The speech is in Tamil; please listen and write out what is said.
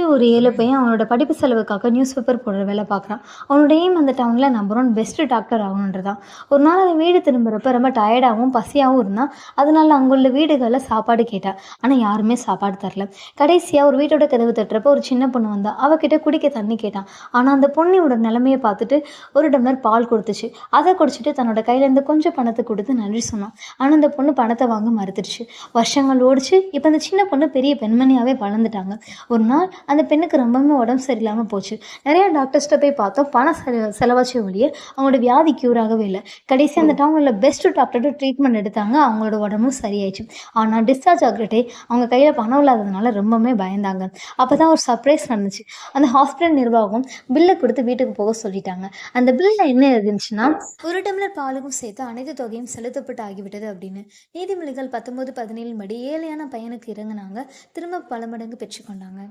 ஒரு ஏழை பையன் அவனோட படிப்பு செலவுக்காக நியூஸ் பேப்பர் போடுற வேலை பார்க்குறான். அவனோட எய்ம் அந்த டவுனில் நம்பர் ஒன் பெஸ்ட் டாக்டர் ஆகணுன்றதான். ஒரு நாள் அவன் வீடு திரும்புறப்ப ரொம்ப டயர்டாகவும் பசியாகவும் இருந்தான். அதனால அங்குள்ள வீடுகளில் சாப்பாடு கேட்டான். ஆனால் யாருமே சாப்பாடு தரல. கடைசியாக ஒரு வீட்டோட கதவு தட்டுறப்ப ஒரு சின்ன பொண்ணு வந்தா. அவகிட்ட குடிக்க தண்ணி கேட்டான். ஆனால் அந்த பொண்ணியோட நிலைமையை பார்த்துட்டு ஒரு டம்ளர் பால் கொடுத்துச்சு. அதை குடிச்சிட்டு தன்னோட கையில இருந்து கொஞ்சம் பணத்தை கொடுத்து நன்றி சொன்னான். ஆனால் அந்த பொண்ணு பணத்தை வாங்க மறுத்துடுச்சு. வருஷங்கள் ஓடிச்சு. இப்போ அந்த சின்ன பொண்ணு பெரிய பெண்மணியாகவே வளர்ந்துட்டாங்க. ஒரு நாள் அந்த பெண்ணுக்கு ரொம்பவுமே உடம்பு சரியில்லாமல் போச்சு. நிறையா டாக்டர்ஸ்ட்ட போய் பார்த்தோம். பணம் செலவாச்சு ஒழிய அவங்களோட வியாதி க்யூர் ஆகவே இல்லை. கடைசி அந்த டவுனில் பெஸ்ட் டாக்டர்கிட்ட ட்ரீட்மெண்ட் எடுத்தாங்க. அவங்களோட உடம்பும் சரியாயிடுச்சு. ஆனால் டிஸ்சார்ஜ் ஆகிட்டே அவங்க கையில் பணம் இல்லாததுனால ரொம்பவுமே பயந்தாங்க. அப்போ தான் ஒரு சர்ப்ரைஸ் நடந்துச்சு. அந்த ஹாஸ்பிட்டல் நிர்வாகம் பில்லை கொடுத்து வீட்டுக்கு போக சொல்லிட்டாங்க. அந்த பில்லில் என்ன இருந்துச்சுன்னா, ஒரு டம்ளர் பாலுக்கும் சேர்த்து அனைத்து தொகையும் செலுத்தப்பட்டு ஆகிவிட்டது அப்படின்னு. நீதிமொழிகள் 19:17 படி ஏழையான பையனுக்கு இறங்குனாங்க. திரும்ப பல மடங்கு பெற்றுக்கொண்டாங்க.